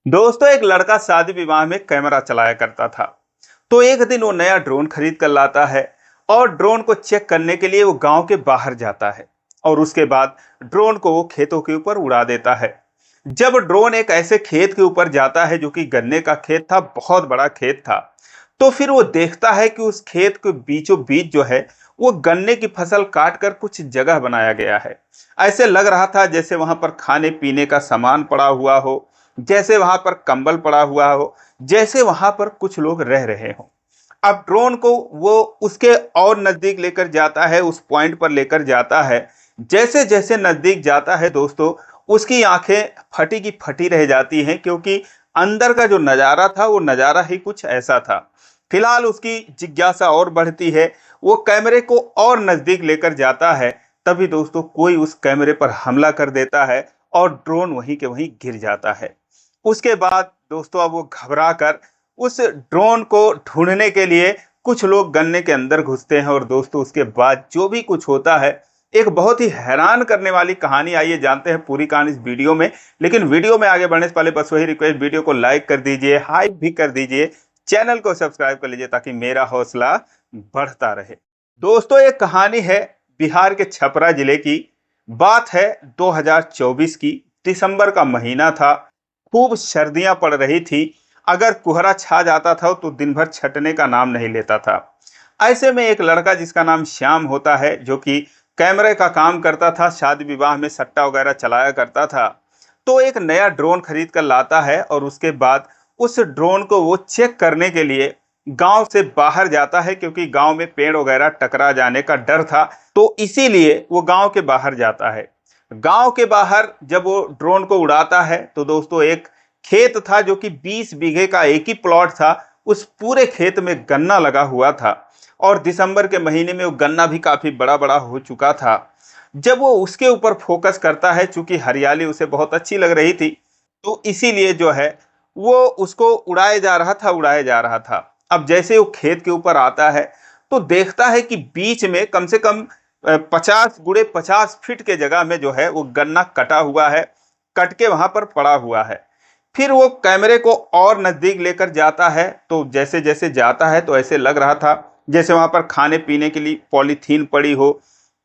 दोस्तों, एक लड़का शादी विवाह में कैमरा चलाया करता था। तो एक दिन वो नया ड्रोन खरीद कर लाता है और ड्रोन को चेक करने के लिए वो गांव के बाहर जाता है। और उसके बाद ड्रोन को वो खेतों के ऊपर उड़ा देता है। जब ड्रोन एक ऐसे खेत के ऊपर जाता है जो कि गन्ने का खेत था, बहुत बड़ा खेत था, तो फिर वो देखता है कि उस खेत के बीचों बीच जो है वो गन्ने की फसल काट कर कुछ जगह बनाया गया है। ऐसे लग रहा था जैसे वहां पर खाने पीने का सामान पड़ा हुआ हो, जैसे वहां पर कंबल पड़ा हुआ हो, जैसे वहां पर कुछ लोग रह रहे हो। अब ड्रोन को वो उसके और नजदीक लेकर जाता है, उस पॉइंट पर लेकर जाता है। जैसे जैसे नजदीक जाता है दोस्तों, उसकी आंखें फटी की फटी रह जाती हैं, क्योंकि अंदर का जो नज़ारा था वो नज़ारा ही कुछ ऐसा था। फिलहाल उसकी जिज्ञासा और बढ़ती है, वो कैमरे को और नजदीक लेकर जाता है। तभी दोस्तों कोई उस कैमरे पर हमला कर देता है और ड्रोन वहीं के वहीं गिर जाता है। उसके बाद दोस्तों अब वो घबरा कर उस ड्रोन को ढूंढने के लिए कुछ लोग गन्ने के अंदर घुसते हैं। और दोस्तों उसके बाद जो भी कुछ होता है, एक बहुत ही हैरान करने वाली कहानी। आइए जानते हैं पूरी कहानी इस वीडियो में। लेकिन वीडियो में आगे बढ़ने से पहले बस वही रिक्वेस्ट, वीडियो को लाइक कर दीजिए, हाइप भी कर दीजिए, चैनल को सब्सक्राइब कर लीजिए ताकि मेरा हौसला बढ़ता रहे। दोस्तों ये कहानी है बिहार के छपरा जिले की। बात है 2024 की, दिसंबर का महीना था। खूब सर्दियां पड़ रही थी। अगर कोहरा छा जाता था तो दिन भर छटने का नाम नहीं लेता था। ऐसे में एक लड़का जिसका नाम श्याम होता है, जो कि कैमरे का काम करता था, शादी विवाह में सट्टा वगैरह चलाया करता था, तो एक नया ड्रोन खरीद कर लाता है। और उसके बाद उस ड्रोन को वो चेक करने के लिए गांव से बाहर जाता है, क्योंकि गांव में पेड़ वगैरह टकरा जाने का डर था। तो इसीलिए वो गांव के बाहर जाता है। गांव के बाहर जब वो ड्रोन को उड़ाता है तो दोस्तों एक खेत था जो कि 20 बीघे का एक ही प्लॉट था। उस पूरे खेत में गन्ना लगा हुआ था और दिसंबर के महीने में वो गन्ना भी काफी बड़ा बड़ा हो चुका था। जब वो उसके ऊपर फोकस करता है, चूंकि हरियाली उसे बहुत अच्छी लग रही थी, तो इसीलिए जो है वो उसको उड़ाया जा रहा था। अब जैसे वो खेत के ऊपर आता है तो देखता है कि बीच में कम से कम 50 गुणे 50 फीट के जगह में जो है वो गन्ना कटा हुआ है, कट के वहां पर पड़ा हुआ है। फिर वो कैमरे को और नजदीक लेकर जाता है, तो जैसे जैसे जाता है तो ऐसे लग रहा था जैसे वहां पर खाने पीने के लिए पॉलीथीन पड़ी हो,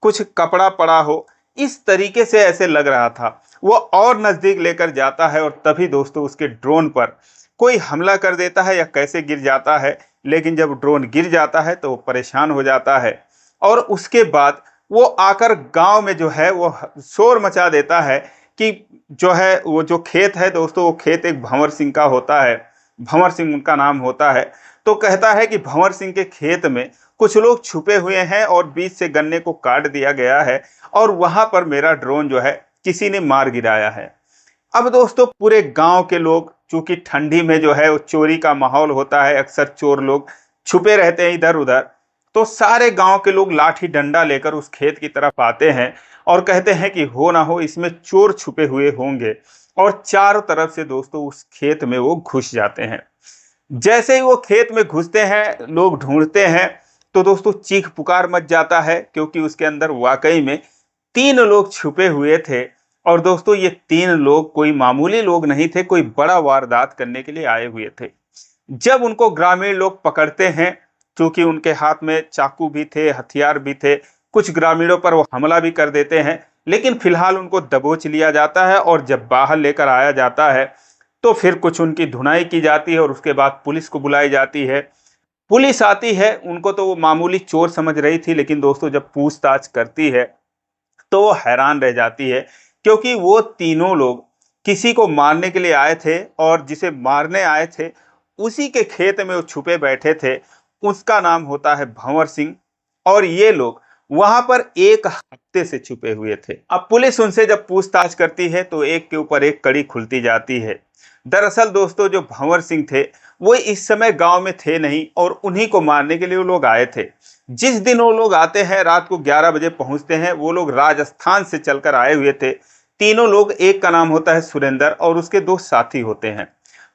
कुछ कपड़ा पड़ा हो, इस तरीके से ऐसे लग रहा था। वो और नजदीक लेकर जाता है और तभी दोस्तों उसके ड्रोन पर कोई हमला कर देता है या कैसे गिर जाता है। लेकिन जब ड्रोन गिर जाता है तो वो परेशान हो जाता है और उसके बाद वो आकर गांव में जो है वो शोर मचा देता है कि जो है वो जो खेत है दोस्तों, वो खेत एक भंवर सिंह का होता है। भंवर सिंह उनका नाम होता है। तो कहता है कि भंवर सिंह के खेत में कुछ लोग छुपे हुए हैं और बीच से गन्ने को काट दिया गया है और वहां पर मेरा ड्रोन जो है किसी ने मार गिराया है। अब दोस्तों पूरे गांव के लोग, चूंकि ठंडी में जो है वो चोरी का माहौल होता है, अक्सर चोर लोग छुपे रहते हैं इधर उधर, तो सारे गांव के लोग लाठी डंडा लेकर उस खेत की तरफ आते हैं और कहते हैं कि हो ना हो इसमें चोर छुपे हुए होंगे। और चारों तरफ से दोस्तों उस खेत में वो घुस जाते हैं। जैसे ही वो खेत में घुसते हैं, लोग ढूंढते हैं, तो दोस्तों चीख पुकार मच जाता है, क्योंकि उसके अंदर वाकई में 3 लोग छुपे हुए थे। और दोस्तों ये 3 लोग कोई मामूली लोग नहीं थे, कोई बड़ा वारदात करने के लिए आए हुए थे। जब उनको ग्रामीण लोग पकड़ते हैं, क्योंकि उनके हाथ में चाकू भी थे, हथियार भी थे, कुछ ग्रामीणों पर वो हमला भी कर देते हैं, लेकिन फिलहाल उनको दबोच लिया जाता है। और जब बाहर लेकर आया जाता है तो फिर कुछ उनकी धुनाई की जाती है और उसके बाद पुलिस को बुलाई जाती है। पुलिस आती है, उनको तो वो मामूली चोर समझ रही थी, लेकिन दोस्तों जब पूछताछ करती है तो वो हैरान रह जाती है, क्योंकि वो 3 लोग किसी को मारने के लिए आए थे और जिसे मारने आए थे उसी के खेत में वो छुपे बैठे थे। उसका नाम होता है भंवर सिंह। और ये लोग वहां पर एक हफ्ते से छुपे हुए थे। अब पुलिस उनसे जब पूछताछ करती है तो एक के ऊपर एक कड़ी खुलती जाती है। दरअसल दोस्तों जो भंवर सिंह थे वो इस समय गांव में थे नहीं और उन्हीं को मारने के लिए वो लोग आए थे। जिस दिन वो लोग आते हैं, रात को 11 बजे पहुंचते हैं। वो लोग राजस्थान से चलकर आए हुए थे 3 लोग। एक का नाम होता है सुरेंद्र और उसके 2 साथी होते हैं।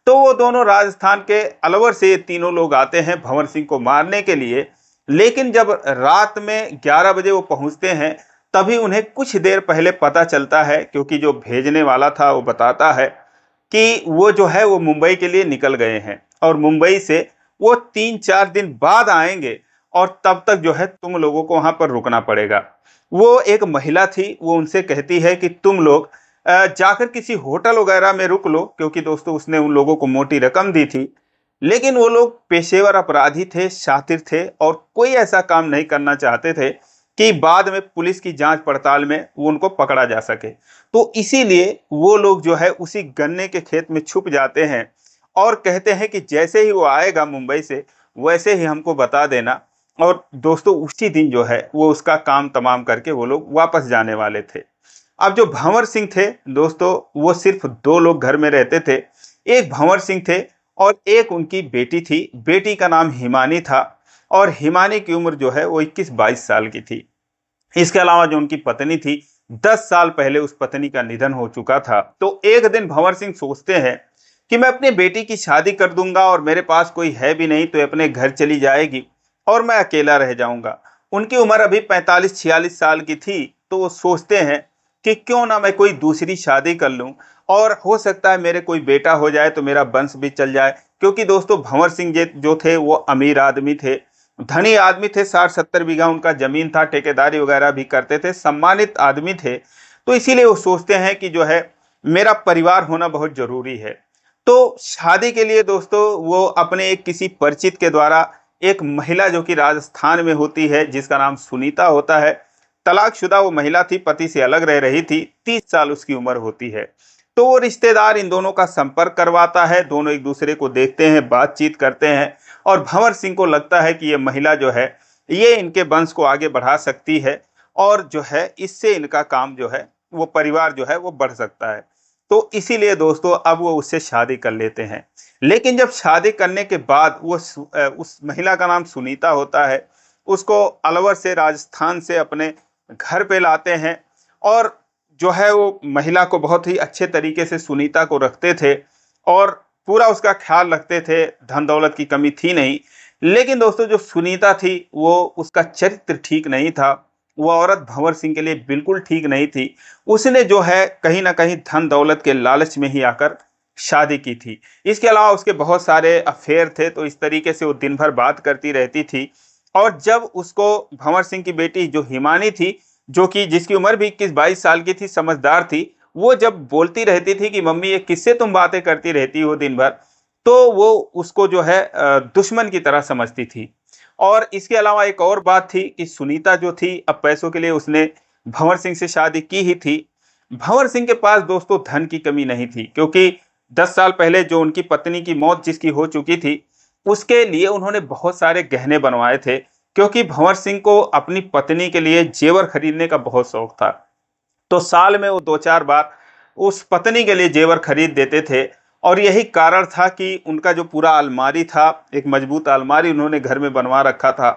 तो वो दोनों राजस्थान के अलवर से ये 3 लोग आते हैं भंवर सिंह को मारने के लिए। लेकिन जब रात में 11 बजे वो पहुंचते हैं, तभी उन्हें कुछ देर पहले पता चलता है, क्योंकि जो भेजने वाला था वो बताता है कि वो जो है वो मुंबई के लिए निकल गए हैं और मुंबई से वो 3-4 दिन बाद आएंगे और तब तक जो है तुम लोगों को वहां पर रुकना पड़ेगा। वो एक महिला थी, वो उनसे कहती है कि तुम लोग जाकर किसी होटल वगैरह में रुक लो, क्योंकि दोस्तों उसने उन लोगों को मोटी रकम दी थी। लेकिन वो लोग पेशेवर अपराधी थे, शातिर थे और कोई ऐसा काम नहीं करना चाहते थे कि बाद में पुलिस की जांच पड़ताल में वो उनको पकड़ा जा सके। तो इसीलिए वो लोग जो है उसी गन्ने के खेत में छुप जाते हैं और कहते हैं कि जैसे ही वो आएगा मुंबई से वैसे ही हमको बता देना। और दोस्तों उसी दिन जो है वो उसका काम तमाम करके वो लोग वापस जाने वाले थे। अब जो भंवर सिंह थे दोस्तों, वो सिर्फ दो लोग घर में रहते थे। एक भंवर सिंह थे और एक उनकी बेटी थी। बेटी का नाम हिमानी था और हिमानी की उम्र जो है वो 21-22 साल की थी। इसके अलावा जो उनकी पत्नी थी, 10 साल पहले उस पत्नी का निधन हो चुका था। तो एक दिन भंवर सिंह सोचते हैं कि मैं अपनी बेटी की शादी कर दूंगा और मेरे पास कोई है भी नहीं, तो अपने घर चली जाएगी और मैं अकेला रह जाऊंगा। उनकी उम्र अभी 45-46 साल की थी। तो वो सोचते हैं कि क्यों ना मैं कोई दूसरी शादी कर लूं और हो सकता है मेरे कोई बेटा हो जाए तो मेरा वंश भी चल जाए। क्योंकि दोस्तों भंवर सिंह जो थे वो अमीर आदमी थे, धनी आदमी थे। 60-70 बीघा उनका जमीन था, ठेकेदारी वगैरह भी करते थे, सम्मानित आदमी थे। तो इसीलिए वो सोचते हैं कि जो है मेरा परिवार होना बहुत जरूरी है। तो शादी के लिए दोस्तों वो अपने एक किसी परिचित के द्वारा एक महिला जो कि राजस्थान में होती है, जिसका नाम सुनीता होता है, तलाकशुदा वो महिला थी, पति से अलग रह रही थी, 30 साल उसकी उम्र होती है। तो वो रिश्तेदार इन दोनों का संपर्क करवाता है, दोनों एक दूसरे को देखते हैं, बातचीत करते हैं और भंवर सिंह को लगता है कि ये महिला जो है ये इनके वंश को आगे बढ़ा सकती है और जो है इससे इनका काम जो है वो परिवार जो है वो बढ़ सकता है। तो इसीलिए दोस्तों अब वो उससे शादी कर लेते हैं। लेकिन जब शादी करने के बाद वो उस महिला का नाम सुनीता होता है, उसको अलवर से, राजस्थान से अपने घर पे लाते हैं और जो है वो महिला को बहुत ही अच्छे तरीके से सुनीता को रखते थे और पूरा उसका ख्याल रखते थे। धन दौलत की कमी थी नहीं। लेकिन दोस्तों जो सुनीता थी वो, उसका चरित्र ठीक नहीं था। वो औरत भंवर सिंह के लिए बिल्कुल ठीक नहीं थी। उसने जो है कहीं ना कहीं धन दौलत के लालच में ही आकर शादी की थी। इसके अलावा उसके बहुत सारे अफेयर थे, तो इस तरीके से वो दिन भर बात करती रहती थी। और जब उसको भंवर सिंह की बेटी जो हिमानी थी, जो कि जिसकी उम्र भी 21-22 साल की थी, समझदार थी, वो जब बोलती रहती थी कि मम्मी ये किससे तुम बातें करती रहती हो दिन भर, तो वो उसको जो है दुश्मन की तरह समझती थी। और इसके अलावा एक और बात थी कि सुनीता जो थी, अब पैसों के लिए उसने भंवर सिंह से शादी की ही थी। भंवर सिंह के पास दोस्तों धन की कमी नहीं थी, क्योंकि 10 साल पहले जो उनकी पत्नी की मौत जिसकी हो चुकी थी, उसके लिए उन्होंने बहुत सारे गहने बनवाए थे, क्योंकि भंवर सिंह को अपनी पत्नी के लिए जेवर खरीदने का बहुत शौक था। तो साल में वो 2-4 बार उस पत्नी के लिए जेवर खरीद देते थे। और यही कारण था कि उनका जो पूरा अलमारी था, एक मजबूत अलमारी उन्होंने घर में बनवा रखा था,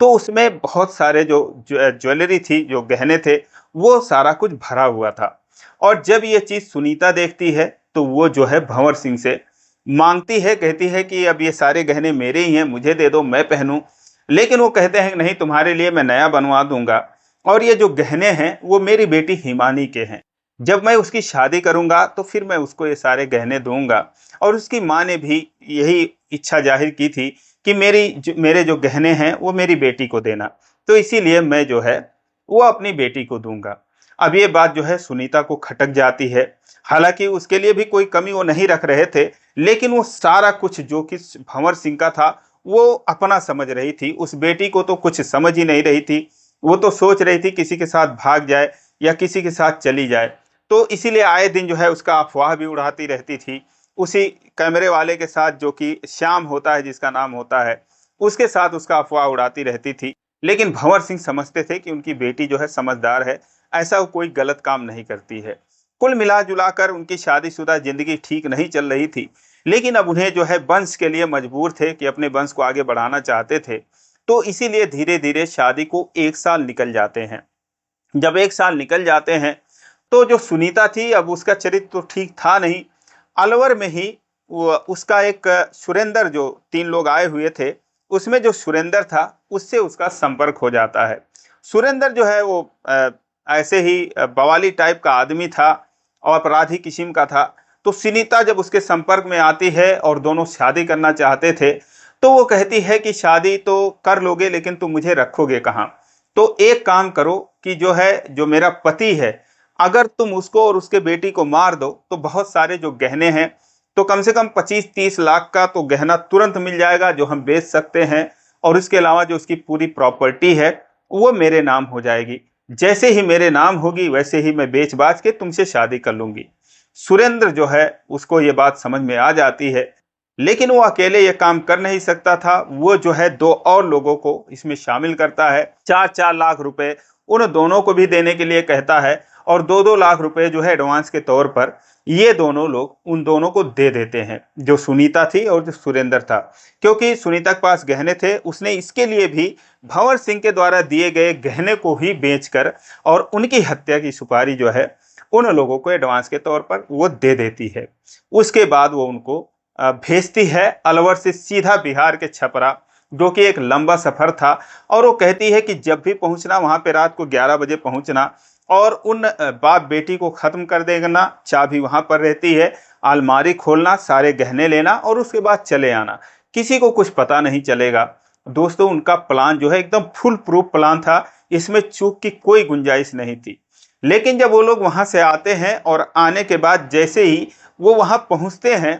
तो उसमें बहुत सारे जो ज्वेलरी थी, जो गहने थे, वो सारा कुछ भरा हुआ था। और जब ये चीज़ सुनीता देखती है तो वो जो है भंवर सिंह से मांगती है, कहती है कि अब ये सारे गहने मेरे ही हैं, मुझे दे दो, मैं पहनूं। लेकिन वो कहते हैं नहीं, तुम्हारे लिए मैं नया बनवा दूंगा और ये जो गहने हैं वो मेरी बेटी हिमानी के हैं। जब मैं उसकी शादी करूंगा तो फिर मैं उसको ये सारे गहने दूंगा। और उसकी माँ ने भी यही इच्छा जाहिर की थी कि मेरे जो गहने हैं वो मेरी बेटी को देना। तो इसीलिए मैं जो है वो अपनी बेटी को दूंगा। अब ये बात जो है सुनीता को खटक जाती है। हालांकि उसके लिए भी कोई कमी वो नहीं रख रहे थे, लेकिन वो सारा कुछ जो कि भंवर सिंह का था वो अपना समझ रही थी। उस बेटी को तो कुछ समझ ही नहीं रही थी। वो तो सोच रही थी किसी के साथ भाग जाए या किसी के साथ चली जाए। तो इसीलिए आए दिन जो है उसका अफवाह भी उड़ाती रहती थी। उसी कैमरे वाले के साथ, जो कि श्याम होता है, जिसका नाम होता है, उसके साथ उसका अफवाह उड़ाती रहती थी। लेकिन भंवर सिंह समझते थे कि उनकी बेटी जो है समझदार है, ऐसा वो कोई गलत काम नहीं करती है। कुल मिला जुला कर उनकी शादीशुदा जिंदगी ठीक नहीं चल रही थी। लेकिन अब उन्हें जो है वंश के लिए मजबूर थे कि अपने वंश को आगे बढ़ाना चाहते थे। तो इसीलिए धीरे धीरे शादी को 1 साल निकल जाते हैं। जब 1 साल निकल जाते हैं तो जो सुनीता थी, अब उसका चरित्र तो ठीक था नहीं। अलवर में ही उसका एक सुरेंद्र, जो 3 लोग आए हुए थे, उसमें जो सुरेंद्र था उससे उसका संपर्क हो जाता है। सुरेंद्र जो है वो ऐसे ही बवाली टाइप का आदमी था और अपराधी किस्म का था। तो सुनीता जब उसके संपर्क में आती है और दोनों शादी करना चाहते थे, तो वो कहती है कि शादी तो कर लोगे लेकिन तुम मुझे रखोगे कहाँ। तो एक काम करो कि जो मेरा पति है, अगर तुम उसको और उसके बेटी को मार दो तो बहुत सारे जो गहने हैं, तो कम से कम 25-30 लाख का तो गहना तुरंत मिल जाएगा जो हम बेच सकते हैं, और इसके अलावा जो उसकी पूरी प्रॉपर्टी है वो मेरे नाम हो जाएगी। जैसे ही मेरे नाम होगी वैसे ही मैं बेच बाच के तुमसे शादी कर लूंगी। सुरेंद्र जो है उसको ये बात समझ में आ जाती है, लेकिन वो अकेले ये काम कर नहीं सकता था। वो जो है दो और लोगों को इसमें शामिल करता है, 4-4 लाख रुपए उन दोनों को भी देने के लिए कहता है, और 2-2 लाख रुपए जो है एडवांस के तौर पर ये दोनों लोग उन दोनों को दे देते हैं, जो सुनीता थी और जो सुरेंद्र था। क्योंकि सुनीता के पास गहने थे, उसने इसके लिए भी भंवर सिंह के द्वारा दिए गए गहने को ही बेचकर और उनकी हत्या की सुपारी जो है उन लोगों को एडवांस के तौर पर वो दे देती है। उसके बाद वो उनको भेजती है अलवर से सीधा बिहार के छपरा, जो कि एक लंबा सफर था। और वो कहती है कि जब भी पहुंचना वहां पे रात को 11 बजे पहुंचना, और उन बाप बेटी को खत्म कर देना, चाबी वहां पर रहती है, अलमारी खोलना, सारे गहने लेना और उसके बाद चले आना, किसी को कुछ पता नहीं चलेगा। दोस्तों, उनका प्लान जो है एकदम फुल प्रूफ प्लान था, इसमें चूक की कोई गुंजाइश नहीं थी। लेकिन जब वो लोग वहां से आते हैं और आने के बाद जैसे ही वो वहां पहुंचते हैं,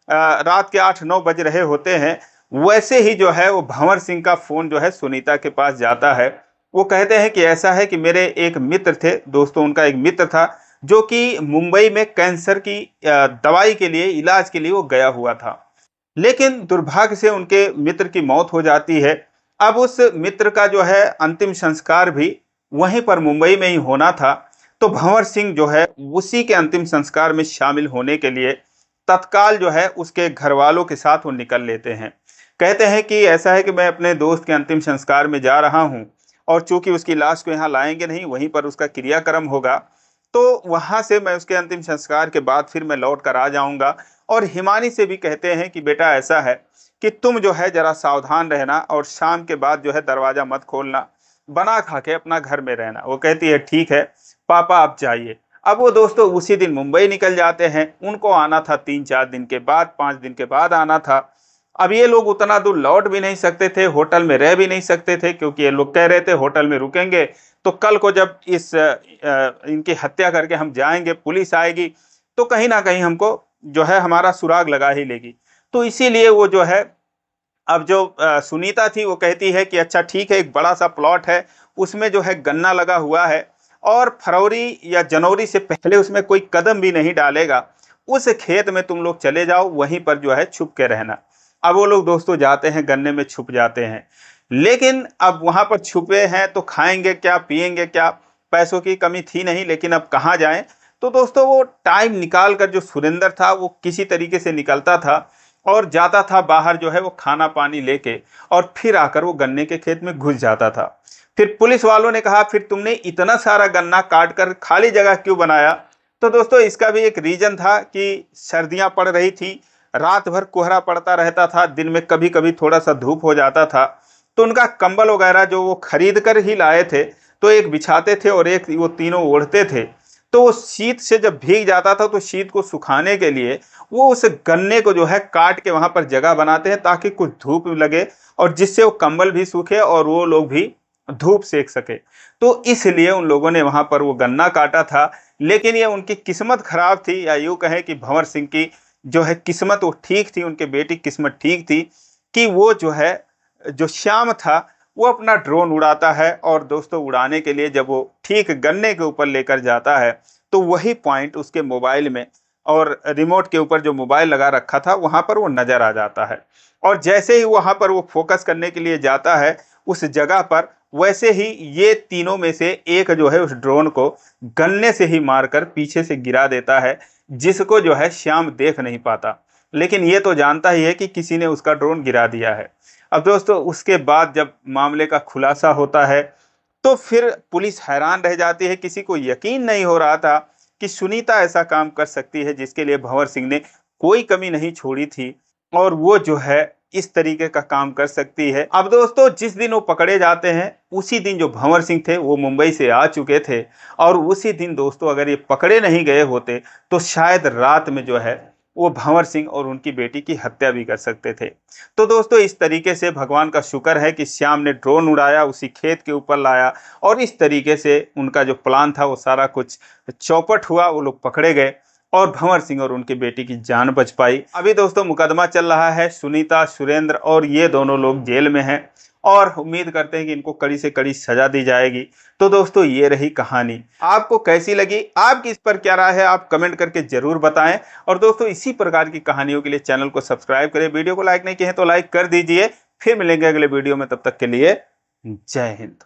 रात के 8-9 बज रहे होते हैं, वैसे ही जो है वो भंवर सिंह का फोन जो है सुनीता के पास जाता है। वो कहते हैं कि ऐसा है कि मेरे एक मित्र थे, दोस्तों उनका एक मित्र था जो कि मुंबई में कैंसर की दवाई के लिए, इलाज के लिए वो गया हुआ था, लेकिन दुर्भाग्य से उनके मित्र की मौत हो जाती है। अब उस मित्र का जो है अंतिम संस्कार भी वहीं पर मुंबई में ही होना था। तो भंवर सिंह जो है उसी के अंतिम संस्कार में शामिल होने के लिए तत्काल जो है उसके घर वालों के साथ वो निकल लेते हैं। कहते हैं कि ऐसा है कि मैं अपने दोस्त के अंतिम संस्कार में जा रहा हूँ, और चूंकि उसकी लाश को यहाँ लाएंगे नहीं, वहीं पर उसका क्रियाक्रम होगा, तो वहां से मैं उसके अंतिम संस्कार के बाद फिर मैं लौट कर आ जाऊंगा। और हिमानी से भी कहते हैं कि बेटा ऐसा है कि तुम जो है जरा सावधान रहना, और शाम के बाद जो है दरवाजा मत खोलना, बना खा के अपना घर में रहना। वो कहती है ठीक है पापा आप जाइए। अब वो दोस्तों उसी दिन मुंबई निकल जाते हैं। उनको आना था 3-4 दिन के बाद, 5 दिन के बाद आना था। अब ये लोग उतना दूर लौट भी नहीं सकते थे, होटल में रह भी नहीं सकते थे, क्योंकि ये लोग कह रहे थे होटल में रुकेंगे तो कल को जब इनकी हत्या करके हम जाएंगे, पुलिस आएगी तो कहीं ना कहीं हमको जो है हमारा सुराग लगा ही लेगी। तो इसीलिए वो जो है, अब जो सुनीता थी वो कहती है कि अच्छा ठीक है, एक बड़ा सा प्लॉट है, उसमें जो है गन्ना लगा हुआ है, और फरवरी या जनवरी से पहले उसमें कोई कदम भी नहीं डालेगा, उस खेत में तुम लोग चले जाओ, वहीं पर जो है छुप के रहना। अब वो लोग दोस्तों जाते हैं, गन्ने में छुप जाते हैं, लेकिन अब वहां पर छुपे हैं तो खाएंगे क्या, पिएंगे क्या, पैसों की कमी थी नहीं, लेकिन अब कहाँ जाएं। तो दोस्तों वो टाइम निकाल कर, जो सुरेंद्र था वो किसी तरीके से निकलता था और जाता था बाहर जो है वो खाना पानी लेके, और फिर आकर वो गन्ने के खेत में घुस जाता था। फिर पुलिस वालों ने कहा फिर तुमने इतना सारा गन्ना काट कर खाली जगह क्यों बनाया। तो दोस्तों इसका भी एक रीजन था कि सर्दियां पड़ रही थी, रात भर कोहरा पड़ता रहता था, दिन में कभी कभी थोड़ा सा धूप हो जाता था, तो उनका कंबल वगैरह जो वो खरीद कर ही लाए थे, तो एक बिछाते थे और एक वो तीनों ओढ़ते थे। तो वो शीत से जब भीग जाता था तो शीत को सुखाने के लिए वो उस गन्ने को जो है काट के वहां पर जगह बनाते हैं, ताकि कुछ धूप लगे और जिससे वो कंबल भी सूखे और वो लोग भी धूप सेक सके। तो इसलिए उन लोगों ने वहां पर वो गन्ना काटा था। लेकिन ये उनकी किस्मत खराब थी, या यूं कहें कि भंवर सिंह की जो है किस्मत वो ठीक थी, उनके बेटी की किस्मत ठीक थी, कि वो जो है, जो श्याम था वो अपना ड्रोन उड़ाता है, और दोस्तों उड़ाने के लिए जब वो ठीक गन्ने के ऊपर लेकर जाता है तो वही पॉइंट उसके मोबाइल में, और रिमोट के ऊपर जो मोबाइल लगा रखा था वहां पर वो नजर आ जाता है। और जैसे ही वहां पर वो फोकस करने के लिए जाता है उस जगह पर, वैसे ही ये तीनों में से एक जो है उस ड्रोन को गन्ने से ही मारकर पीछे से गिरा देता है, जिसको जो है श्याम देख नहीं पाता, लेकिन ये तो जानता ही है कि किसी ने उसका ड्रोन गिरा दिया है। अब दोस्तों उसके बाद जब मामले का खुलासा होता है तो फिर पुलिस हैरान रह जाती है, किसी को यकीन नहीं हो रहा था कि सुनीता ऐसा काम कर सकती है जिसके लिए भंवर सिंह ने कोई कमी नहीं छोड़ी थी। और वो जो है इस तरीके का काम कर सकती है। अब दोस्तों जिस दिन वो पकड़े जाते हैं उसी दिन जो भंवर सिंह थे वो मुंबई से आ चुके थे, और उसी दिन दोस्तों अगर ये पकड़े नहीं गए होते तो शायद रात में जो है वो भंवर सिंह और उनकी बेटी की हत्या भी कर सकते थे। तो दोस्तों इस तरीके से भगवान का शुक्र है कि श्याम ने ड्रोन उड़ाया, उसी खेत के ऊपर लाया, और इस तरीके से उनका जो प्लान था वो सारा कुछ चौपट हुआ, वो लोग पकड़े गए और भंवर सिंह और उनकी बेटी की जान बच पाई। अभी दोस्तों मुकदमा चल रहा है, सुनीता, सुरेंद्र और ये दोनों लोग जेल में हैं और उम्मीद करते हैं कि इनको कड़ी से कड़ी सजा दी जाएगी। तो दोस्तों ये रही कहानी, आपको कैसी लगी, आपकी इस पर क्या राय है, आप कमेंट करके जरूर बताएं। और दोस्तों इसी प्रकार की कहानियों के लिए चैनल को सब्सक्राइब करें, वीडियो को लाइक नहीं किए हैं तो लाइक कर दीजिए। फिर मिलेंगे अगले वीडियो में, तब तक के लिए जय हिंद।